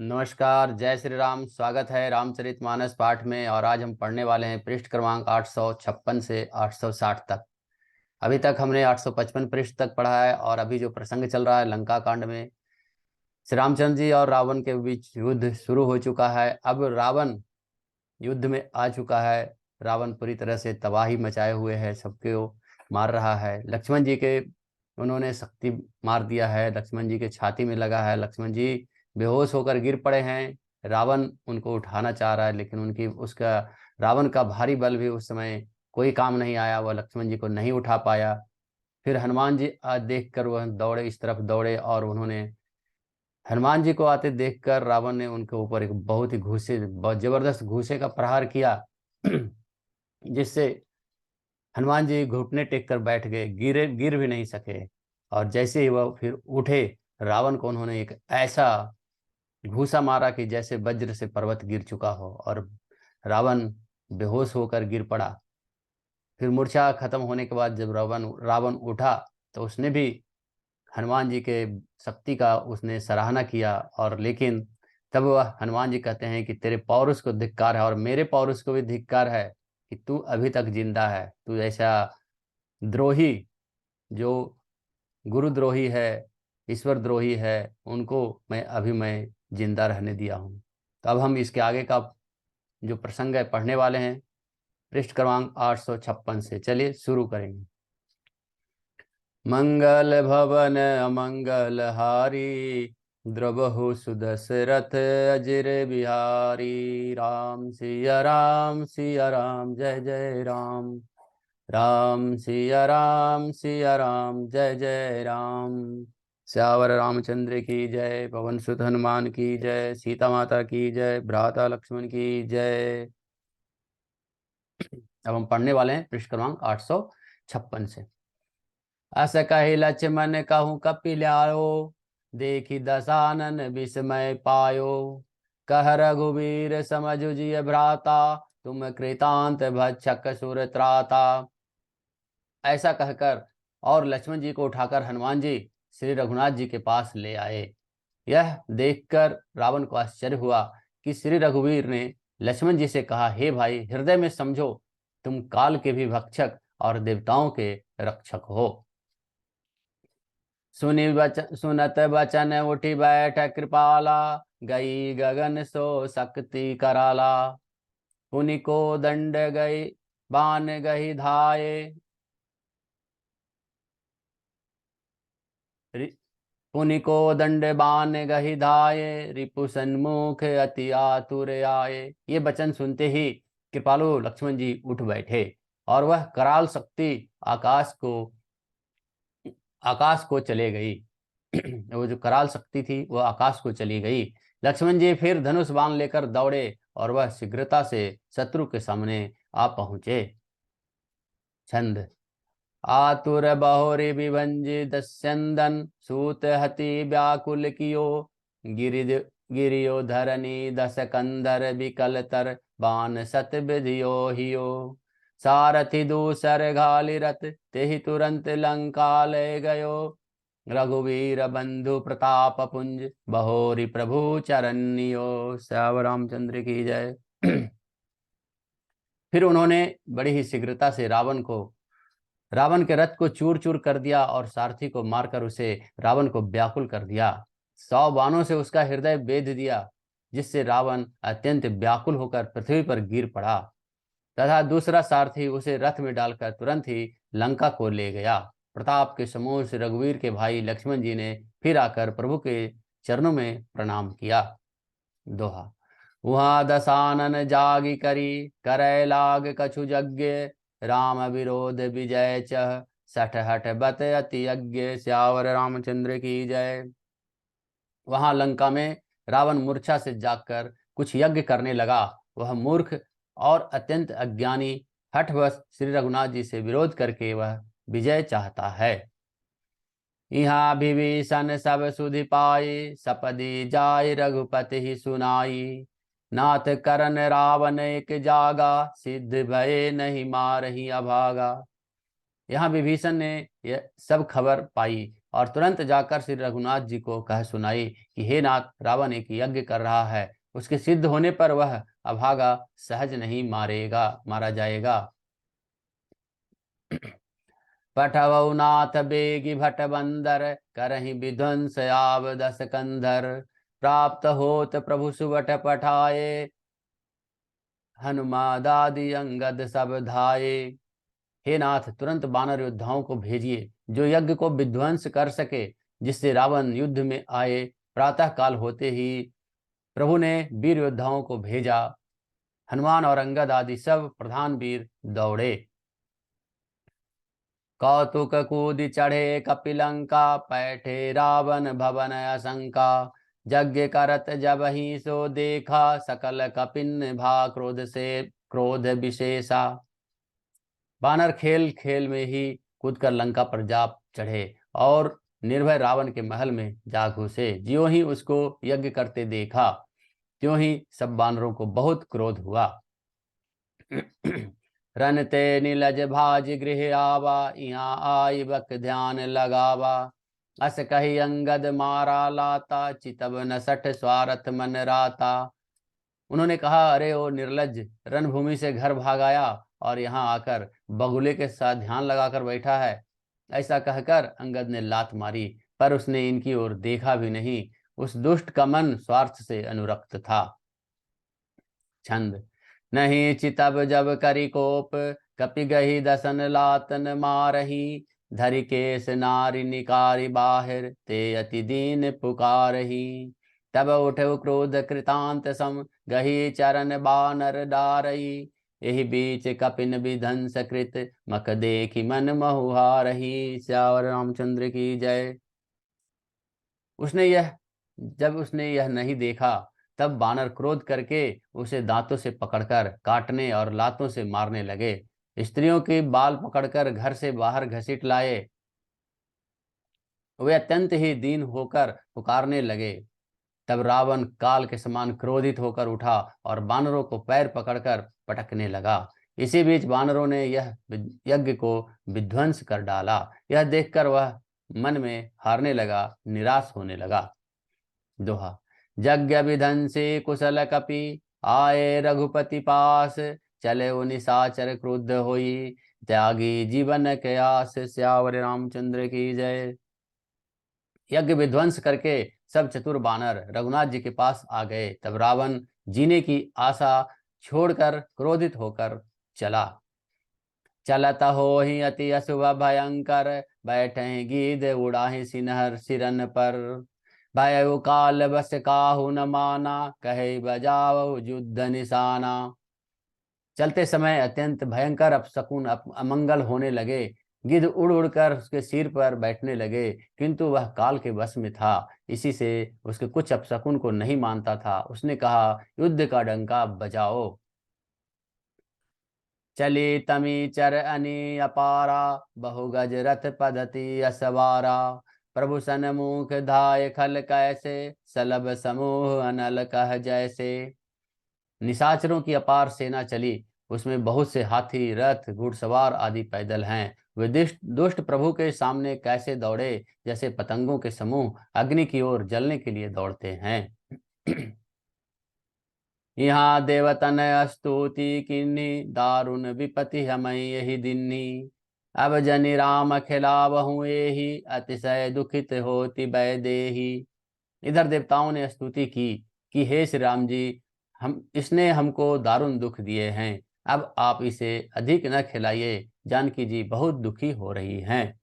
नमस्कार, जय श्री राम। स्वागत है रामचरितमानस पाठ में। और आज हम पढ़ने वाले हैं पृष्ठ क्रमांक 856 से 860 तक। अभी तक हमने 855 पृष्ठ तक पढ़ा है और अभी जो प्रसंग चल रहा है लंका कांड में श्री रामचंद्र जी और रावण के बीच युद्ध शुरू हो चुका है। अब रावण युद्ध में आ चुका है। रावण पूरी तरह से तबाही मचाए हुए है, सबके वो मार रहा है। लक्ष्मण जी के उन्होंने शक्ति मार दिया है, लक्ष्मण जी के छाती में लगा है। लक्ष्मण जी बेहोश होकर गिर पड़े हैं। रावण उनको उठाना चाह रहा है, लेकिन उनकी उसका रावण का भारी बल भी उस समय कोई काम नहीं आया, वह लक्ष्मण जी को नहीं उठा पाया। फिर हनुमान जी देख कर वह दौड़े, इस तरफ दौड़े और उन्होंने हनुमान जी को आते देखकर रावण ने उनके ऊपर एक बहुत जबरदस्त घूसे का प्रहार किया जिससे हनुमान जी घुटने टेक कर बैठ गए, गिर भी नहीं सके। और जैसे ही वह फिर उठे, रावण को उन्होंने एक ऐसा घूसा मारा कि जैसे वज्र से पर्वत गिर चुका हो, और रावण बेहोश होकर गिर पड़ा। फिर मूर्छा खत्म होने के बाद जब रावण रावण उठा तो उसने भी हनुमान जी के शक्ति का उसने सराहना किया। और लेकिन तब वह हनुमान जी कहते हैं कि तेरे पौरुष को धिक्कार है और मेरे पौरुष को भी धिक्कार है कि तू अभी तक जिंदा है। तू ऐसा द्रोही, जो गुरुद्रोही है, ईश्वर द्रोही है, उनको मैं जिंदा रहने दिया हूँ। तो अब हम इसके आगे का जो प्रसंग है पढ़ने वाले हैं पृष्ठ क्रमांक 856 से। चलिए शुरू करेंगे। मंगल भवन अमंगल हारी, द्रवहु सुदशरथ अजिर बिहारी। राम सिया राम जय जय राम। राम सिया राम जय जय राम। श्यावर रामचंद्र की जय। पवन सुत हनुमान की जय। सीता माता की जय। भ्राता लक्ष्मण की जय। अब हम पढ़ने वाले हैं पृष्ठ क्रमांक 856 से। अस कहि लक्ष्मण कहूँ कपिलायो, देखी दशानन विस्मय पायो। कह रघुवीर समझु जिय भ्राता, तुम कृतांत भक्षक सुर त्राता। ऐसा कहकर और लक्ष्मण जी को उठाकर हनुमान जी श्री रघुनाथ जी के पास ले आए। यह देखकर रावण को आश्चर्य हुआ कि श्री रघुवीर ने लक्ष्मण जी से कहा, हे भाई, हृदय में समझो, तुम काल के भी भक्षक और देवताओं के रक्षक हो। सुनत बचन उठी बैठ कृपाला, गई गगन सो शक्ति कराला। पुनि को दंड गई बान गही धाये, पुनि को दंड बान गही धाये। रिपु सन्मुख अति आतुर आए। ये वचन सुनते ही कृपालु लक्ष्मण जी उठ बैठे और वह कराल शक्ति आकाश को चले गई। वो जो कराल शक्ति थी वह आकाश को चली गई। लक्ष्मण जी फिर धनुष बाण लेकर दौड़े और वह शीघ्रता से शत्रु के सामने आ पहुंचे। छंद। आतुर बहोरी विभंजि दस्यंदन, सूत हति व्याकुल कियो। गिरि गिरियो धरनी दस कंधर विकल तर, बान सत विधियो हियो। सारथि दूसर घाली रथ, तेहि तुरंत लंका ले गयो। रघुवीर बंधु प्रताप पुंज, बहोरी प्रभु चरनियो। श्याम रामचंद्र की जय। फिर उन्होंने बड़ी ही शीघ्रता से रावण के रथ को चूर चूर कर दिया और सारथी को मारकर उसे रावण को व्याकुल कर दिया। 100 बाणों से उसका हृदय बेध दिया, जिससे रावण अत्यंत व्याकुल होकर पृथ्वी पर गिर पड़ा। तथा दूसरा सारथी उसे रथ में डालकर तुरंत ही लंका को ले गया। प्रताप के समूह से रघुवीर के भाई लक्ष्मण जी ने फिर आकर प्रभु के चरणों में प्रणाम किया। दोहा। वहाँ दसानन जागी करी, करे लाग कछु यज्ञ। राम विरोध विजय चह, सठ हठ बत अति यज्ञ। श्यावर रामचंद्र की जय। वहां लंका में रावण मूर्छा से जागकर कुछ यज्ञ करने लगा। वह मूर्ख और अत्यंत अज्ञानी हठवश श्री रघुनाथ जी से विरोध करके वह विजय चाहता है। यहाँ विभीषण सब सुधि पाई, सपदी जाय रघुपति ही सुनाई। नाथ करन रावण एक जागा, सिद्ध भये नहीं मारही अभागा। यहाँ विभीषण ने यह सब खबर पाई और तुरंत जाकर श्री रघुनाथ जी को कह सुनाई कि हे नाथ, रावण एक यज्ञ कर रहा है, उसके सिद्ध होने पर वह अभागा सहज नहीं मारा जाएगा। पठवौ नाथ बेगी भट बंदर, करहि विध्वंस आव दस कंधर। प्राप्त होत प्रभु सुबट पठाए, हनुमादादि अंगद सब धाये। हे नाथ, तुरंत बानर योद्धाओं को भेजिए जो यज्ञ को विध्वंस कर सके, जिससे रावण युद्ध में आए। प्रातः काल होते ही प्रभु ने वीर योद्धाओं को भेजा। हनुमान और अंगद आदि सब प्रधान वीर दौड़े। कौतुक कूदि चढ़े कपिलंका, पैठे रावण भवन असंका। यज्ञ करत जब ही सो देखा, सकल कपिन भा क्रोध विशेषा। बानर खेल खेल में ही कूदकर लंका पर जा चढ़े और निर्भय रावण के महल में जा घुसे। ज्यों ही उसको यज्ञ करते देखा, त्यों ही सब बानरों को बहुत क्रोध हुआ। रनते नीलज भाज गृह आवा, यहाँ आई बक ध्यान लगावा। अस कही अंगद मारा लाता, चितब न सठ स्वार्थ मन राता। उन्होंने कहा, अरे ओ निर्लज, रणभूमि से घर भाग आया और यहाँ आकर बगुले के साथ ध्यान लगाकर बैठा है। ऐसा कहकर अंगद ने लात मारी, पर उसने इनकी ओर देखा भी नहीं। उस दुष्ट का मन स्वार्थ से अनुरक्त था। छंद। नहीं चितब जब करी कोप, कपि गही दसन लातन मारही। धरि केस नारी निकारी बाहिर, ते अति दीन पुकारही। तब उठे क्रोध कृतांत सम, गही चरण बानर डारही। यही बीच कपिन विध्वंस कृत, मख देखी मन महुहारही। श्यावर रामचंद्र की जय। जब उसने यह नहीं देखा, तब बानर क्रोध करके उसे दांतों से पकड़कर काटने और लातों से मारने लगे। स्त्रियों के बाल पकड़कर घर से बाहर घसीट लाए। वे अत्यंत ही दीन होकर पुकारने लगे। तब रावण काल के समान क्रोधित होकर उठा और बानरों को पैर पकड़कर पटकने लगा। इसी बीच बानरों ने यह यज्ञ को विध्वंस कर डाला। यह देखकर वह मन में हारने लगा, निराश होने लगा। दोहा। यज्ञ विध्वंसी कुशल कपि, आए रघुपति पास। चले निशाचर क्रुद्ध होई, त्यागी जीवन के आस। श्यावर रामचंद्र की जय। यज्ञ विध्वंस करके सब चतुर बानर रघुनाथ जी के पास आ गए। तब रावण जीने की आशा छोड़कर क्रोधित होकर चला। चलत हो ही अति अशुभ भयंकर, बैठे गीध उड़ाही सिनहर सिरन पर। भय काल बस काहू न माना, कहे बजाओ युद्ध निशाना। चलते समय अत्यंत भयंकर अपशकुन अमंगल होने लगे। गिद्ध उड़ उड़कर उसके सिर पर बैठने लगे, किंतु वह काल के वश में था, इसी से उसके कुछ अपशकुन को नहीं मानता था। उसने कहा, युद्ध का डंका बजाओ। चली तमी चर अनि अपारा, बहुगज रथ पधति असवारा। प्रभु सन्मुख धाय खल कैसे, सलभ समूह अनल कह जैसे। निशाचरों की अपार सेना चली, उसमें बहुत से हाथी, रथ, घुड़सवार आदि पैदल हैं। वे दुष्ट प्रभु के सामने कैसे दौड़े, जैसे पतंगों के समूह अग्नि की ओर जलने के लिए दौड़ते हैं। यहाँ देवतन स्तुति किन्नी, दारुण विपति हमें यही दिन्नी। अब जनि राम खिलावहूँ एही, अतिशय दुखित होती बैदेही। इधर देवताओं ने स्तुति की कि हे श्री राम जी, इसने हमको दारुण दुख दिए हैं, अब आप इसे अधिक न खिलाइए, जानकी जी बहुत दुखी हो रही हैं।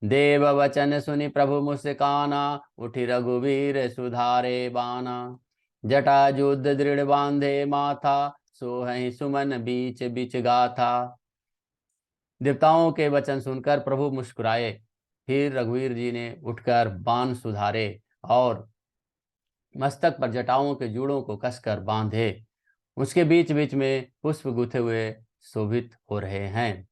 देव वचन सुनि प्रभु मुस्काना, उठि रघुवीर सुधारे बाना। जटा युद्ध दृढ़ बांधे माथा, सोहहि सुमन बीच बीच गाथा। देवताओं के वचन सुनकर प्रभु मुस्कुराए। फिर रघुवीर जी ने उठकर बाण सुधारे और मस्तक पर जटाओं के जूड़ों को कसकर बांधे। उसके बीच बीच में पुष्प गुथे हुए शोभित हो रहे हैं।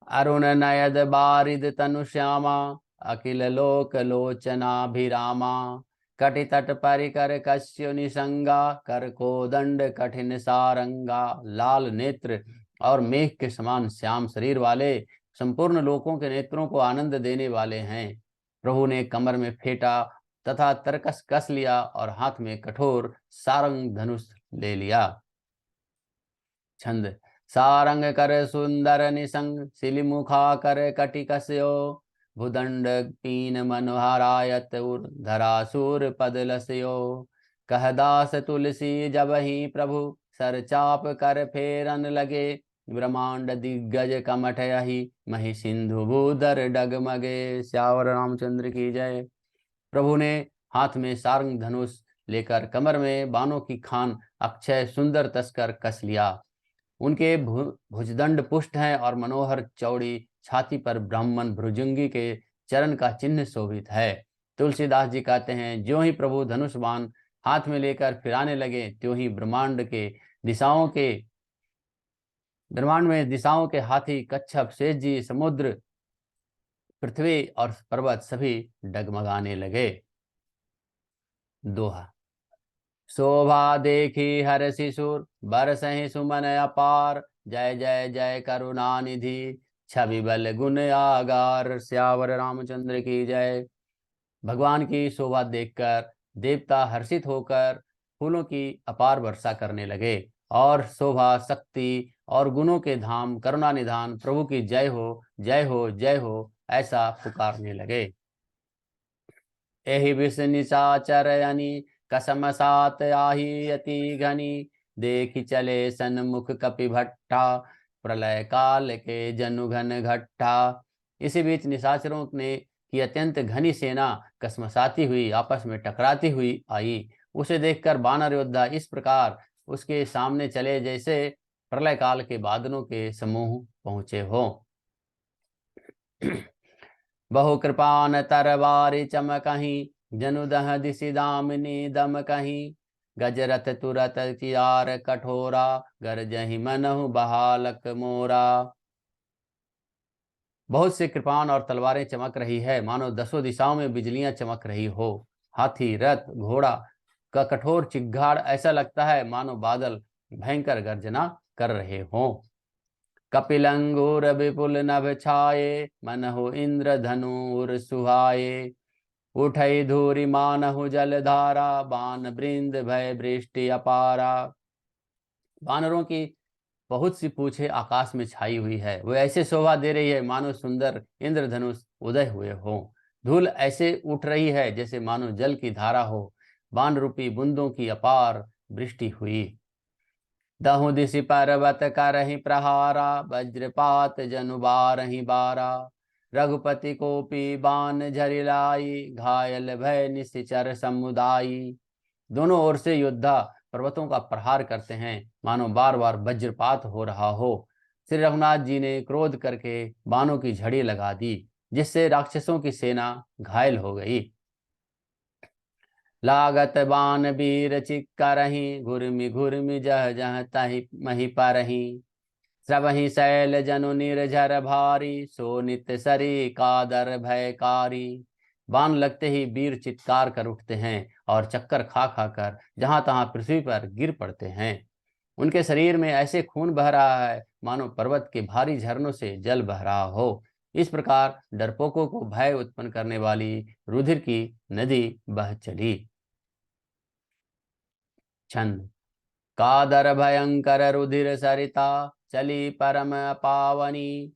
अरुण नयद बारिद तनु श्यामा, अखिल लोक लोचनाभिरामा। कटि तट परिकर कश्य निसंगा, कर को दंड कठिन सारंगा। लाल नेत्र और मेघ के समान श्याम शरीर वाले, संपूर्ण लोकों के नेत्रों को आनंद देने वाले हैं। प्रभु ने कमर में फेंटा तथा तरकस कस लिया और हाथ में कठोर सारंग धनुष ले लिया। छंद। सारंग कर सुंदर निसंग सिलिमुखा कर कटिकस्यो भुदंड पीन मनोहरायत धरासुर पद लस्यो कह दास तुलसी जब ही प्रभु सर चाप कर फेरन लगे ब्रह्मांड दिग्गज कमठ यही मही सिंधु भूधर डगमगे। श्यावर रामचंद्र की जय। प्रभु ने हाथ में सारंग धनुष लेकर कमर में बाणों की खान अक्षय सुंदर तस्कर कस लिया। उनके भुजदंड पुष्ट हैं और मनोहर चौड़ी छाती पर ब्राह्मण भुजंगी के चरण का चिन्ह शोभित है। तुलसीदास जी कहते हैं, ज्यों ही प्रभु धनुष बाण हाथ में लेकर फिराने लगे त्यों ही ब्रह्मांड में दिशाओं के हाथी कच्छप शेष जी समुद्र पृथ्वी और पर्वत सभी डगमगाने लगे। दोहा। शोभा देखी हर शिशुर बरसहि सुमन अपार जय जय जय करुणा निधि छवि बल गुण आगार। श्यावर रामचंद्र की जय। भगवान की शोभा देखकर देवता हर्षित होकर फूलों की अपार वर्षा करने लगे और शोभा शक्ति और गुणों के धाम करुणा निधान प्रभु की जय हो जय हो जय हो ऐसा पुकारने लगे। एहि विष निशाचर यानी कसम सात आही अति घनी देखि चले सन्मुख कपि भट्टा प्रलय काल के जनु घन घट्टा। इसी बीच निशाचरों ने की अत्यंत घनी सेना कसमसाती हुई आपस में टकराती हुई आई। उसे देखकर वानर योद्धा इस प्रकार उसके सामने चले जैसे प्रलय काल के बादलों के समूह पहुंचे हो। बहु कृपान तरवारी चमकहीं जनुदह दिशि दामिनी दम कहीं गजरथ तुरत चियार कठोरा गरजहि मनहु बहालक मोरा। बहुत से कृपान और तलवारें चमक रही है मानो दसों दिशाओं में बिजलियां चमक रही हो। हाथी रथ घोड़ा का कठोर चिग्घाड़ ऐसा लगता है मानो बादल भयंकर गर्जना कर रहे हों। कपिलंगूर विपुल नभ छाये मनहु इंद्र धनुर सुहाये उठई धूरी मानहु जलधारा बान वृंद भय वृष्टि अपारा। वानरों की बहुत सी पूछे आकाश में छाई हुई है, वो ऐसे शोभा दे रही है मानो सुंदर इंद्रधनुष उदय हुए हो। धूल ऐसे उठ रही है जैसे मानो जल की धारा हो। बाण रूपी बूंदों की अपार वृष्टि हुई। दहु दिशि पर्वत करहि प्रहारा वज्रपात जनु बारहि बारा रघुपति कोपी बाण झरिलाई घायल भय निशिचर समुदायी। दोनों ओर से योद्धा पर्वतों का प्रहार करते हैं मानो बार बार वज्रपात हो रहा हो। श्री रघुनाथ जी ने क्रोध करके बाणों की झड़ी लगा दी जिससे राक्षसों की सेना घायल हो गई। लागत बाण वीर चिक्करहि घुर्मि घुर्मि जह जह तहि मही परहि श्रवहि शैल जनु निर्झर भारी सो नित्य सरी कादर भयकारी। बाण लगते ही वीर चित्कार कर उठते हैं और चक्कर खा खाकर जहां तहां पृथ्वी पर गिर पड़ते हैं। उनके शरीर में ऐसे खून बह रहा है मानो पर्वत के भारी झरनों से जल बह रहा हो। इस प्रकार डरपोकों को भय उत्पन्न करने वाली रुधिर की नदी बह चली। छंद। कादर भयंकर रुधिर सरिता चली परम पावनी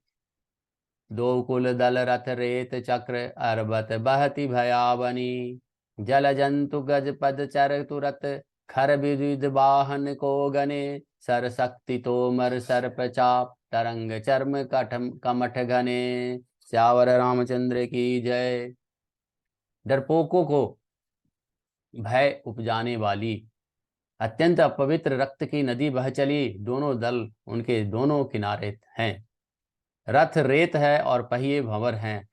दो कुल दल रथ रेत चक्र अरबत बहती भयावनी जल जंतु गज पद चर तुरत खर विविध वाहन को गने सर शक्ति तोमर सर्प चाप तरंग चर्म कठम कमठ घने। श्यावर रामचंद्र की जय। डरपोकों को भय उपजाने वाली अत्यंत अपवित्र रक्त की नदी बह चली। दोनों दल उनके दोनों किनारे हैं। रथ रेत है और पहिए भंवर हैं।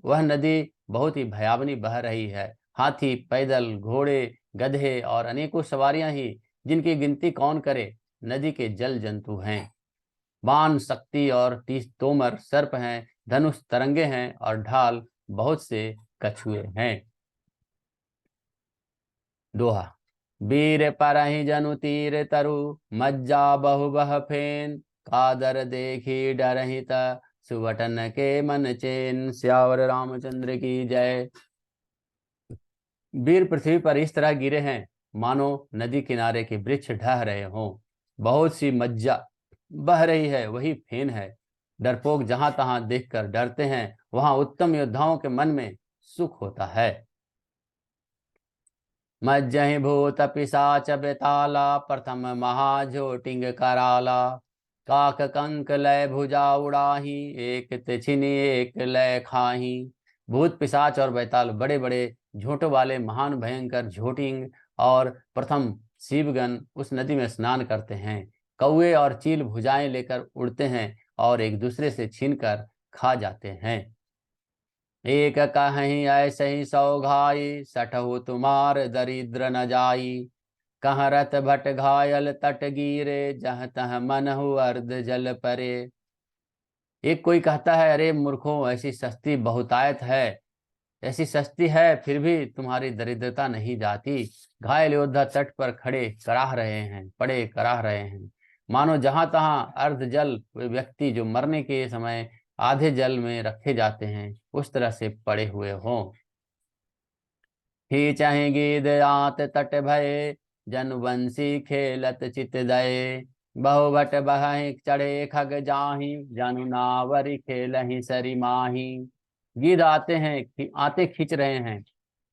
वह नदी बहुत ही भयावनी बह रही है। हाथी पैदल घोड़े गधे और अनेकों सवारियां ही जिनकी गिनती कौन करे नदी के जल जंतु हैं। बाण शक्ति और 30 तोमर सर्प हैं। धनुष तरंगे हैं और ढाल बहुत से कछुए हैं। दोहा। वीर परहि जनु तीर तरु मज्जा बहु बह फेन कादर देखी डरहि त सुवटन के मन चैन। सियावर रामचंद्र की जय। वीर पृथ्वी पर इस तरह गिरे हैं मानो नदी किनारे के वृक्ष ढह रहे हों। बहुत सी मज्जा बह रही है, वही फेन है। डरपोक जहां तहां देखकर डरते हैं, वहां उत्तम योद्धाओं के मन में सुख होता है। मज्जहि भूत पिशाच बेताला, प्रथम महाझोटिंग कराला। काक कंक लय भुजा उड़ाही, एक तिछिनी एक लय खाही। भूत पिशाच और बेताल बड़े बड़े झोंटों वाले महान भयंकर झोटिंग और प्रथम शिवगण उस नदी में स्नान करते हैं। कौवे और चील भुजाएं लेकर उड़ते हैं और एक दूसरे से छीनकर खा जाते हैं। एक कहीं ऐसे ही सौघाई, सठहु तुम्हार दरिद्र न जाई। कहाँ रथ भट घायल तट गिरे, जह तह मनहु अर्ध जल परे। एक कोई कहता है, अरे मूर्खों, ऐसी सस्ती बहुतायत है, ऐसी सस्ती है, फिर भी तुम्हारी दरिद्रता नहीं जाती। घायल योद्धा तट पर खड़े कराह रहे हैं, पड़े कराह रहे हैं, मानो जहां तहां अर्ध जल, वे व्यक्ति जो मरने के समय आधे जल में रखे जाते हैं, उस तरह से पड़े हुए हों। ही चाहे गीध आत तट भये, जनुवंशी खेलत चित दये। बहुभट बहि चढ़े खग जाहि, जनु नावरी खेलहि सरी माही। गीध आते हैं, आते खींच रहे हैं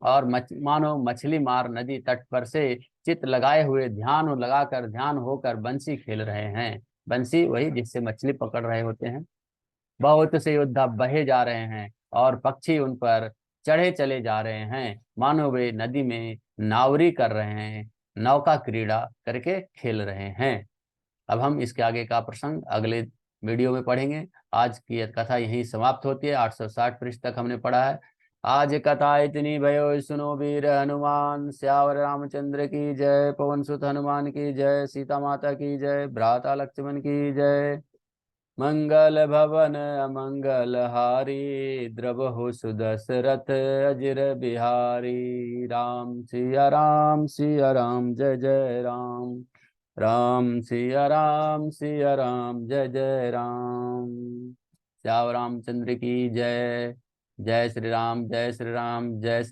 और मानो मछली मार नदी तट पर से चित लगाए हुए ध्यान होकर बंसी खेल रहे हैं। बंसी वही जिससे मछली पकड़ रहे होते हैं। बहुत से योद्धा बहे जा रहे हैं और पक्षी उन पर चढ़े चले जा रहे हैं, मानो वे नदी में नावरी कर रहे हैं, नौका क्रीड़ा करके खेल रहे हैं। अब हम इसके आगे का प्रसंग अगले वीडियो में पढ़ेंगे। आज की यह कथा यहीं समाप्त होती है। 860 पृष्ठ तक हमने पढ़ा है। आज कथा इतनी भयो सुनो वीर हनुमान। श्यावर रामचंद्र की जय। पवन सुत हनुमान की जय। सीता माता की जय। भ्राता लक्ष्मण की जय। मंगल भवन अमंगल हारी, द्रवहु सुदशरथ अजिर बिहारी। राम सिया राम सिया राम, जय जय राम। राम सिया राम सिया राम, जय जय राम। श्याम रामचंद्र की जय। जय श्री राम, जय श्री राम, जय श्री